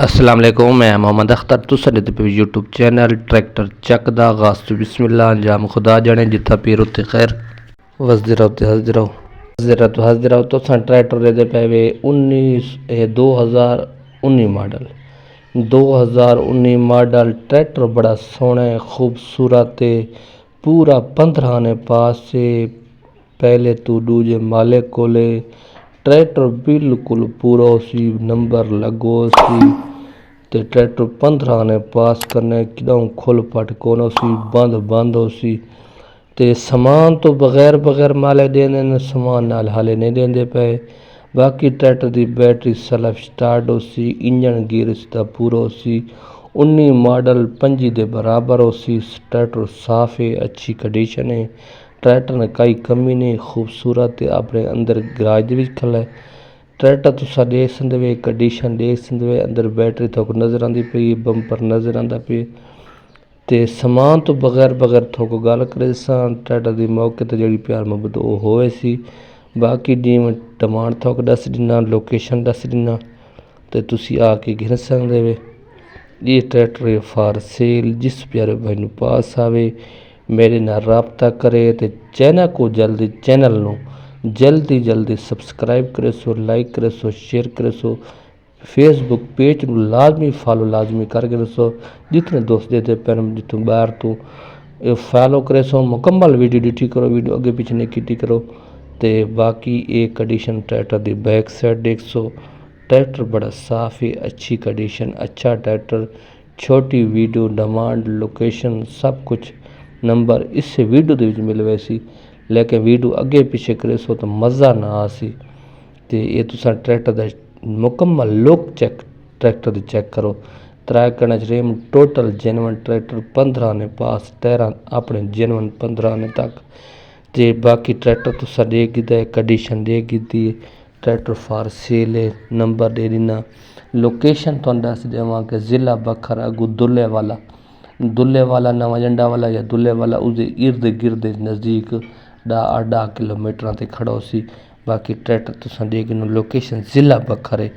अस्सलाम वालेकुम, मैं मोहम्मद अख्तर। तुसां ॾिठो पियो यूट्यूब चैनल ट्रैक्टर चक दा आगाज़ तो बिस्मिल्लाह अंजाम खुदा जाने जिथा पीर उत्ते खैर वसदे रहो ते हसदे रहो। तुसां ट्रैक्टर दे पे वे 2019 मॉडल 2019 मॉडल ट्रैक्टर बड़ा सोहना है, खूबसूरत है, पूरा 15 ने पास से पहले तू दूजे मालिक कोले ट्रैक्टर बिल्कुल पूरा सी नंबर लगो सी ते ट्रैक्टर 15 ने पास करने किदम खुल पट कोनो सी बंद हो सी ते समान तो बगैर माले देने समान नाल हाले नहीं देंदे पे। बाकी ट्रैक्टर की बैटरी सेल्फ स्टार्ट हो सी, इंजन गियर इसका पूरा हो सी, 19 मॉडल 5 दे बराबर हो सी। ट्रैक्टर साफ है, अच्छी कंडीशन है, ट्रैक्टर ने कई कमी नहीं, खूबसूरत है, अपने अंदर गराज भी खड़ा है। ट्रैक्टर तुसा देख सकते वे, कंडीशन देख सकते वे, अंदर बैटरी थोक नज़र आती पई, बंपर नज़र आता पे ते समान तो बगैर थोक गल करे ट्रैक्टर की मौके तो जी प्यार मुहब्बत वो होए सी। बाकी जिमें डिमांड थोक दस दिना, लोकेशन दस दिना तो तुसी आके गिन सकते वे। ये ट्रैक्टर है फॉर सेल, जिस प्यारे भाई नूं पास आवे मेरे नाल राबता करे तो चैनल नूं जल्दी सबसक्राइब करे सो, लाइक करे सो, शेयर करे सो, फेसबुक पेज नूं लाजमी फॉलो लाजमी करके दसो। जितने दोस्त देते पैन जितों बाहर तो फॉलो करे सो, मुकम्मल वीडियो डिठी करो, वीडियो अगे पीछे नहीं की करो। तो बाकी एक कंडीशन ट्रैक्टर की बैक साइड देख सो, ट्रैक्टर बड़ा साफ है, अच्छी कंडीशन, अच्छा ट्रैक्टर, छोटी वीडियो डिमांड लोकेशन सब कुछ नंबर इस वीडियो के मिल वैसी, लेकिन वीडियो अगे पीछे करे सो तो मज़ा ना आसी। तो ये तुसा ट्रैक्टर का मुकम्मल लुक ट्रैक्टर की चेक करो। त्रै कण रेम टोटल जेनवन ट्रैक्टर 15 ने पास, टायरा अपने जेनवन 15 ने तक। तो बाकी ट्रैक्टर तुसा दे गिदा, कंडीशन दे गी, ट्रैक्टर फॉर सेल है, नंबर दे देना, लोकेशन तो दस देव कि जिला बखर अगू दुल्ले वाला नवा जंडा वाला या दुल्ले वाला उसके इर्द गिर्द नज़दीक 10 किलोमीटर से खड़ो सी। बाकी ट्रैक्टर तुसा देगी लोकेशन जिला बखर है।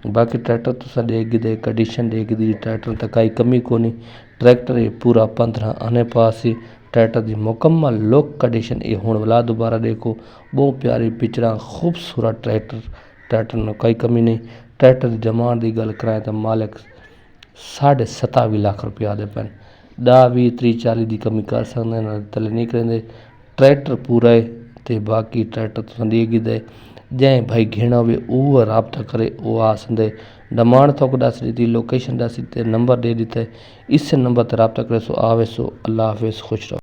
बाकी ट्रैक्टर तुसा देगी दे कंडीशन देगी, ट्रैक्टर तक कोई कमी को नहीं, ट्रैक्टर है पूरा 15 आने पास ही, ट्रैक्टर की मुकम्मल लुक कंडीशन ये हुण वाला दोबारा देखो, बहुत प्यारी पिक्चर, खूबसूरत ट्रैक्टर में कोई कमी नहीं। ट्रैक्टर की डिमांड की गल कराएं तो मालिक 27.5 लाख रुपया दे पैन, 10 20 30 40 की कमी कर सकते तले नहीं करेंगे। ट्रैक्टर पूरा है तो बाकी ट्रैक्टर तुसा देगी दे जै भाई घेना हो वो राबता करे, वो आ सकते, डिमांड थोक दस दी, लोकेशन दस दी, नंबर दे दिता है, इस नंबर पर राबता करे सो आवे सो। अल्लाह हाफिज़, खुश रहो।